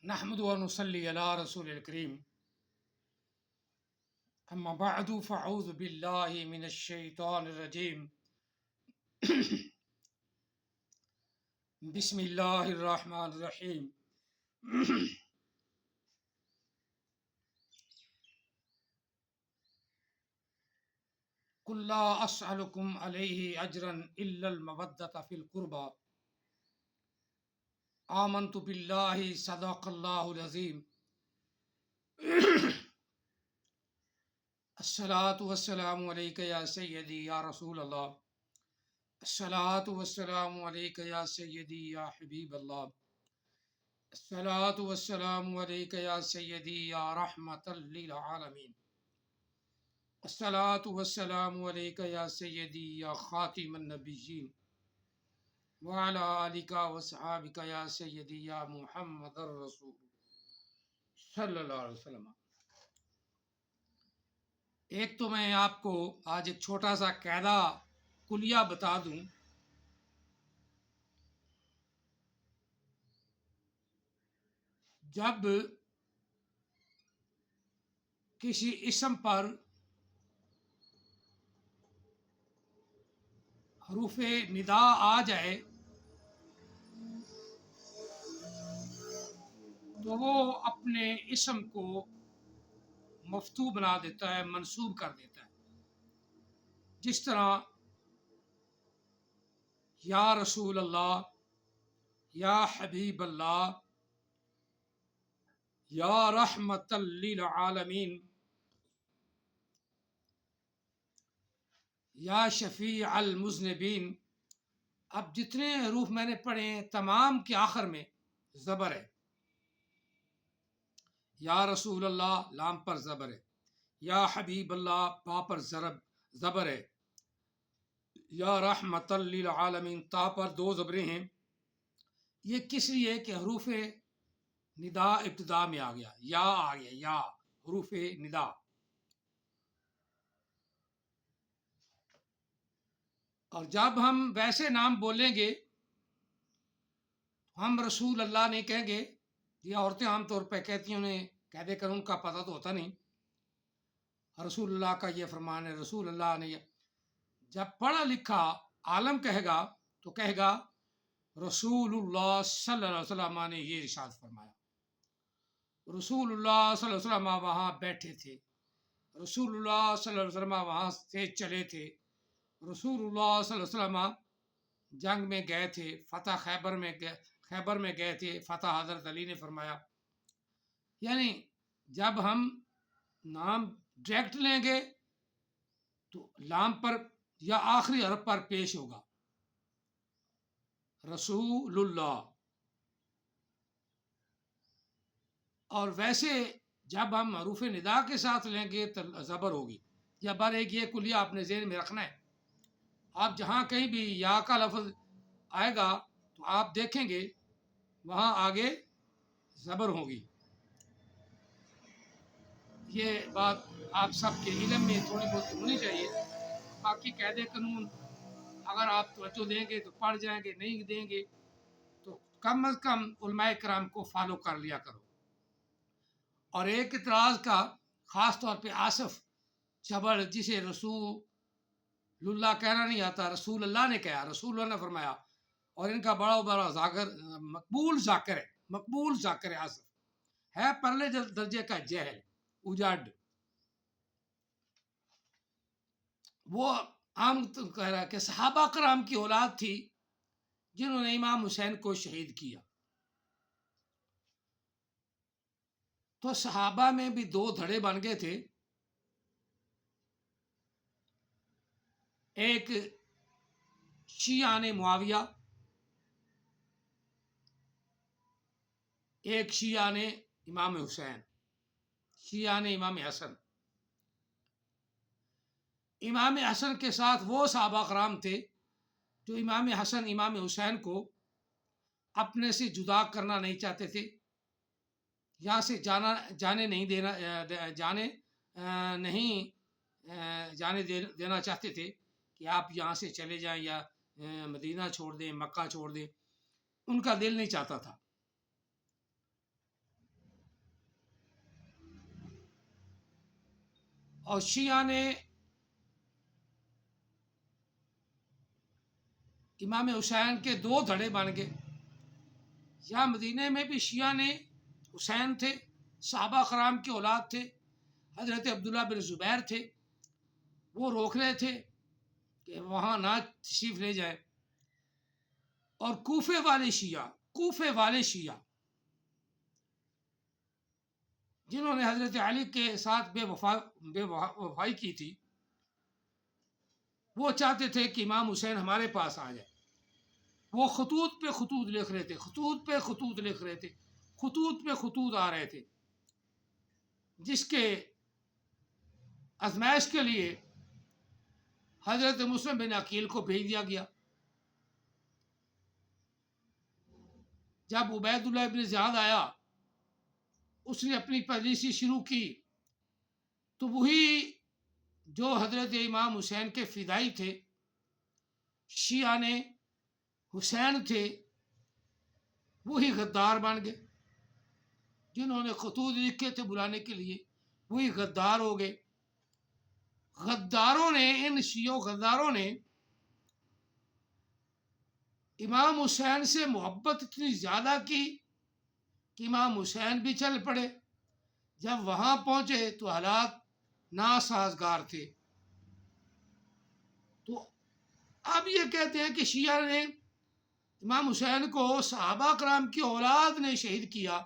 نحمد و نصلی علی رسول الکریم اما بعد فاعوذ باللہ من الشیطان الرجیم بسم اللہ الرحمن الرحیم قل لا اسألکم علیہ اجرا الا المودۃ فی القربى آمنت باللہ صدق اللہ العظیم الصلاۃ والسلام علیک یا سیدی یا رسول اللہ الصلاۃ والسلام علیک یا سیدی یا حبیب اللہ الصلاۃ والسلام علیک یا سیدی یا رحمۃ للعالمین الصلاۃ والسلام علیک یا سیدی یا خاتم النبیین وعلی آلک وصحابک یا سیدی یا محمد الرسول صلی اللہ علیہ وسلم۔ ایک تو میں آپ کو آج ایک چھوٹا سا قاعدہ کلیہ بتا دوں۔ جب کسی اسم پر حروف ندا آ جائے تو وہ اپنے اسم کو مفتوح بنا دیتا ہے، منصوب کر دیتا ہے۔ جس طرح یا رسول اللہ، یا حبیب اللہ، یا رحمت للعالمین، یا شفیع المذنبین۔ اب جتنے حروف میں نے پڑھے ہیں تمام کے آخر میں زبر ہے۔ یا رسول اللہ لام پر زبر ہے، یا حبیب اللہ با پر زبر ہے، یا رحمت للعالمین تا پر دو زبریں ہیں۔ یہ کس لیے کہ حروف ندا ابتدا میں آ گیا، یا حروف ندا۔ اور جب ہم ویسے نام بولیں گے ہم رسول اللہ نہیں کہیں گے۔ یہ عورتیں عام طور پہ کہتی ہیں، انہیں کہہ دے کر ان کا پتہ تو ہوتا نہیں۔ رسول اللہ کا یہ فرمان ہے، رسول اللہ نے۔ جب پڑھا لکھا عالم کہے گا تو کہے گا رسول اللہ صلی اللہ علیہ وسلم نے یہ ارشاد فرمایا۔ رسول اللہ صلی اللہ علیہ وسلم وہاں بیٹھے تھے، رسول اللہ صلی اللہ علیہ وسلم وہاں سے چلے تھے، رسول اللہ صلی اللہ علیہ وسلم جنگ میں گئے تھے، فتح خیبر میں گئے تھے، فتح حضرت علی نے فرمایا۔ یعنی جب ہم نام ڈائریکٹ لیں گے تو لام پر یا آخری حرف پر پیش ہوگا رسول اللہ۔ اور ویسے جب ہم حروف ندا کے ساتھ لیں گے تو زبر ہوگی۔ یا بر ایک یہ کلیہ آپ نے ذہن میں رکھنا ہے۔ آپ جہاں کہیں بھی یا کا لفظ آئے گا تو آپ دیکھیں گے وہاں آگے زبر ہوگی۔ یہ بات آپ سب کے علم میں تھوڑی بہت ہونی چاہیے۔ باقی قاعدے قانون اگر آپ توجہ دیں گے تو پڑھ جائیں گے، نہیں دیں گے تو کم از کم علماء کرام کو فالو کر لیا کرو۔ اور ایک اعتراض کا خاص طور پہ آصف جبر، جسے رسول اللہ کہنا نہیں آتا، رسول اللہ نے کہا، رسول اللہ نے فرمایا، اور ان کا بڑا مقبول ذاکر ہے آصف، ہے پرلے درجے کا جہل اجاڈ۔ وہ عام کہہ رہا ہے کہ صحابہ کرام کی اولاد تھی جنہوں نے امام حسین کو شہید کیا۔ تو صحابہ میں بھی دو دھڑے بن گئے تھے، ایک شیعہ نے معاویہ، ایک شیعہ نے امام حسین، شیعہ نے امام حسن۔ امام حسن کے ساتھ وہ صحابہ کرام تھے جو امام حسن امام حسین کو اپنے سے جدا کرنا نہیں چاہتے تھے، یہاں سے جانے دینا چاہتے تھے کہ آپ یہاں سے چلے جائیں یا مدینہ چھوڑ دیں، مکہ چھوڑ دیں۔ ان کا دل نہیں چاہتا تھا۔ اور شیعہ نے امام حسین کے دو دھڑے بن گئے. یہاں مدینہ میں بھی شیعہ نے حسین تھے، صحابہ کرام کی اولاد تھے، حضرت عبداللہ بن زبیر تھے، وہ روک رہے تھے کہ وہاں نہ تشریف لے جائے. اور کوفے والے شیعہ جنہوں نے حضرت علی کے ساتھ بے وفائی کی تھی، وہ چاہتے تھے کہ امام حسین ہمارے پاس آ جائے. وہ خطوط پہ خطوط لکھ رہے تھے، خطوط پہ خطوط لکھ رہے تھے، خطوط پہ خطوط آ رہے تھے، جس کے آزمائش کے لیے حضرت مسلم بن عقیل کو بھیج دیا گیا. جب عبید اللہ بن زیاد آیا، اس نے اپنی پالیسی شروع کی، تو وہی جو حضرت امام حسین کے فدائی تھے، شیعہ نے حسین تھے، وہی غدار بن گئے. جنہوں نے خطوط لکھے تھے بلانے کے لیے، وہی غدار ہو گئے. ان شیعوں غداروں نے امام حسین سے محبت اتنی زیادہ کی کہ امام حسین بھی چل پڑے. جب وہاں پہنچے تو حالات ناسازگار تھے. تو اب یہ کہتے ہیں کہ شیعہ نے امام حسین کو صحابہ کرام کی اولاد نے شہید کیا.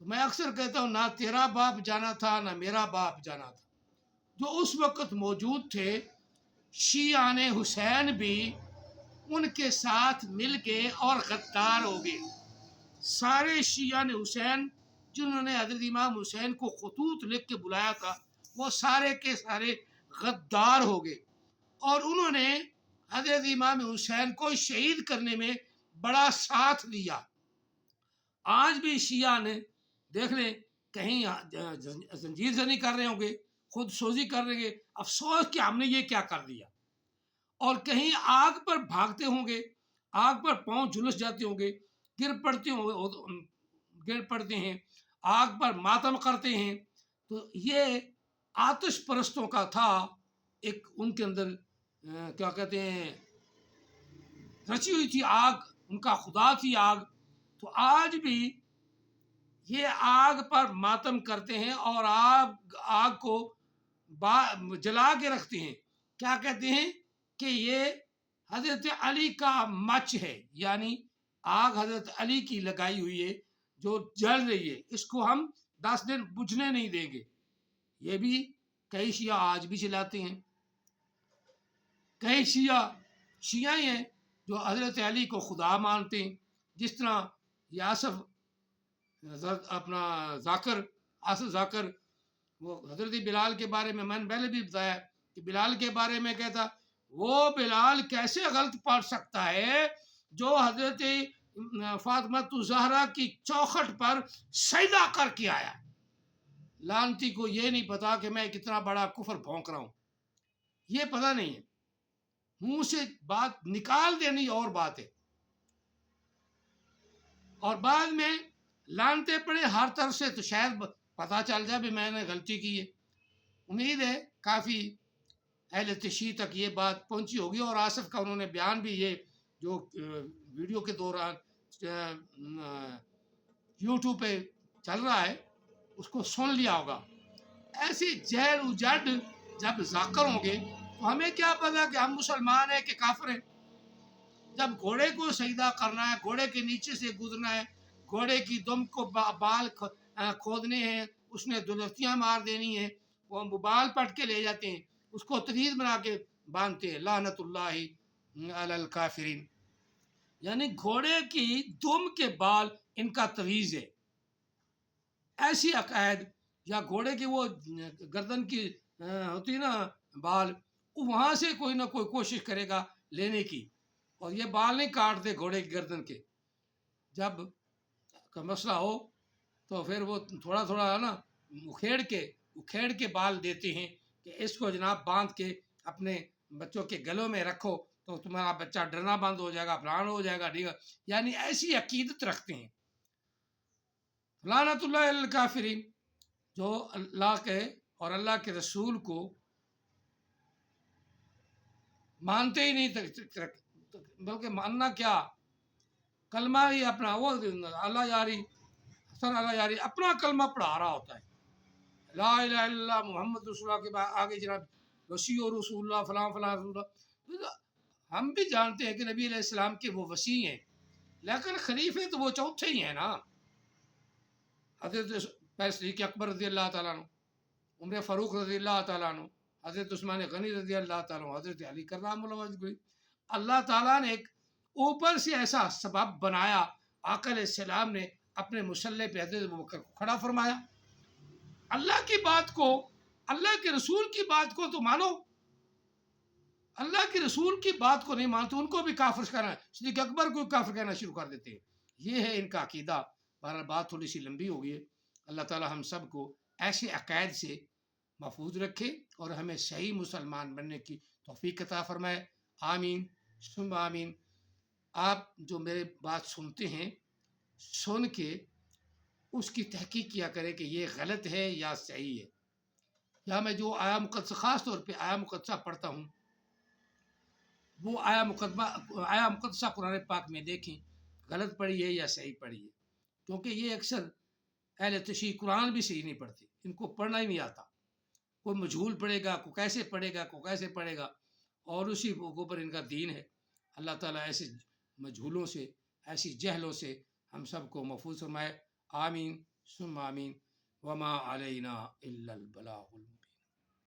تو میں اکثر کہتا ہوں، نہ تیرا باپ جانا تھا نہ میرا باپ جانا تھا. جو اس وقت موجود تھے، شیعہ نے حسین بھی ان کے ساتھ مل گئے اور غدار ہو گئے. سارے شیعہ نے حسین، جنہوں نے حضرت امام حسین کو خطوط لکھ کے بلایا تھا، وہ سارے کے سارے غدار ہو گئے. اور انہوں نے حضرت امام حسین کو شہید کرنے میں بڑا ساتھ دیا. آج بھی شیعہ نے دیکھ لیں، کہیں زنجیر زنی کر رہے ہوں گے، خود سوزی کر رہے گے، افسوس کہ ہم نے یہ کیا کر دیا. اور کہیں آگ پر بھاگتے ہوں گے، آگ پر پاؤں جھلس جاتے ہوں گے، گر پڑتے ہیں، آگ پر ماتم کرتے ہیں. تو یہ آتش پرستوں کا تھا ایک ان کے اندر کیا کہتے ہیں، رچی ہوئی تھی آگ، ان کا خدا تھی آگ. تو آج بھی یہ آگ پر ماتم کرتے ہیں اور آگ کو جلا کے رکھتے ہیں. کیا کہتے ہیں کہ یہ حضرت علی کا مچ ہے، یعنی آگ حضرت علی کی لگائی ہوئی ہے جو جل رہی ہے، اس کو ہم 10 دن بجھنے نہیں دیں گے. یہ بھی کئی شیعہ آج بھی چلاتے ہیں. کئی شیعہ ہی ہیں جو حضرت علی کو خدا مانتے ہیں، جس طرح یہ آصف ذاکر، وہ حضرت بلال کے بارے میں نے پہلے بھی بتایا کہ بلال کے بارے میں کہتا، وہ بلال کیسے غلط پڑھ سکتا ہے جو حضرت فاطمہ الزہرا کی چوکھٹ پر سجدہ کر کے آیا. لعنتی کو یہ نہیں پتا کہ میں کتنا بڑا کفر بھونک رہا ہوں. یہ پتہ نہیں ہے، منہ سے بات نکال دینی اور بات ہے، اور بعد میں لانتے پڑے ہر طرف سے. تو شاید پتہ چل جائے بھی میں نے غلطی کی ہے. امید ہے کافی اہل تشیع تک یہ بات پہنچی ہوگی. اور آصف کا انہوں نے بیان بھی، یہ جو ویڈیو کے دوران یوٹیوب پہ چل رہا ہے، اس کو سن لیا ہوگا. ایسی جہل اجڑ جب ذاکر ہوں گے تو ہمیں کیا پتا کہ ہم مسلمان ہیں کہ کافر ہیں. جب گھوڑے کو سجدہ کرنا ہے، گھوڑے کے نیچے سے گزرنا ہے، گھوڑے کی دم کو بال کھودنے ہیں، اس نے دلستیاں مار دینی ہیں، وہ بال پٹ کے لے جاتے ہیں، اس کو تریز بنا کے باندھتے ہیں. لعنت اللہ علی الکافرین. یعنی گھوڑے کی دم کے بال ان کا تویز ہے. ایسی عقائد، یا گھوڑے کی وہ گردن کی ہوتی نا بال، وہاں سے کوئی نہ کوئی کوشش کرے گا لینے کی، اور یہ بال نہیں کاٹتے گھوڑے کی گردن کے. جب کا مسئلہ ہو تو پھر وہ تھوڑا تھوڑا ہے نا اکھیڑ کے بال دیتے ہیں کہ اس کو جناب باندھ کے اپنے بچوں کے گلوں میں رکھو تو تمہارا بچہ ڈرنا بند ہو جائے گا، فلان ہو جائے گا، ٹھیک ہے. یعنی ایسی عقیدت رکھتے ہیں. لعنت اللہ علی الکافرین. جو اللہ کے اور اللہ کے رسول کو مانتے ہی نہیں، بلکہ ماننا کیا، کلمہ ہی اپنا وہ اللہ یاری حسن اللہ یاری اپنا کلمہ پڑھا رہا ہوتا ہے، لا الہ الا اللہ محمد رسول اللہ کے بعد آگے جناب وسیع و رسول اللہ فلاں فلاں رسول اللہ. ہم بھی جانتے ہیں کہ نبی علیہ السلام کے وہ وسیع ہیں، لیکن خلیفے تو وہ چوتھے ہی ہیں نا، حضرت صدیق اکبر رضی اللہ تعالیٰ عنہ، عمر فاروق رضی اللہ تعالیٰ عنہ، حضرت عثمان غنی رضی اللہ تعالیٰ عنہ، حضرت علی کرام اللہ وجہ. اللہ تعالیٰ نے ایک اوپر سے ایسا سبب بنایا، آقا علیہ السلام نے اپنے مسلح پہ حضرت ابوبکر کو کھڑا فرمایا. اللہ کی بات کو، اللہ کے رسول کی بات کو تو مانو، اللہ کے رسول کی بات کو نہیں مانتے ان کو بھی کافر کہنا، صدیق اکبر کو کافر کہنا شروع کر دیتے ہیں. یہ ہے ان کا عقیدہ. بہرحال بات تھوڑی سی لمبی ہو گئی ہے. اللہ تعالی ہم سب کو ایسے عقائد سے محفوظ رکھے اور ہمیں صحیح مسلمان بننے کی توفیق عطا فرمائے. آمین ثم آمین. آپ جو میرے بات سنتے ہیں، سن کے اس کی تحقیق کیا کریں کہ یہ غلط ہے یا صحیح ہے. یا میں جو آیا مقدسہ، خاص طور پہ آیا مقدسہ پڑھتا ہوں، وہ آیا مقدسہ قرآن پاک میں دیکھیں غلط پڑھی ہے یا صحیح پڑھی ہے، کیونکہ یہ اکثر اہل تشیع قرآن بھی صحیح نہیں پڑھتے، ان کو پڑھنا ہی نہیں آتا. کوئی مجہول پڑھے گا، کوئی کیسے پڑھے گا، کوئی کیسے پڑھے گا، اور اسی کے اوپر ان کا دین ہے. اللہ تعالیٰ ایسے مجہولوں سے، ایسی جہلوں سے ہم سب کو محفوظ فرمائے. آمین ثم آمین. وما علینا الا البلاغ.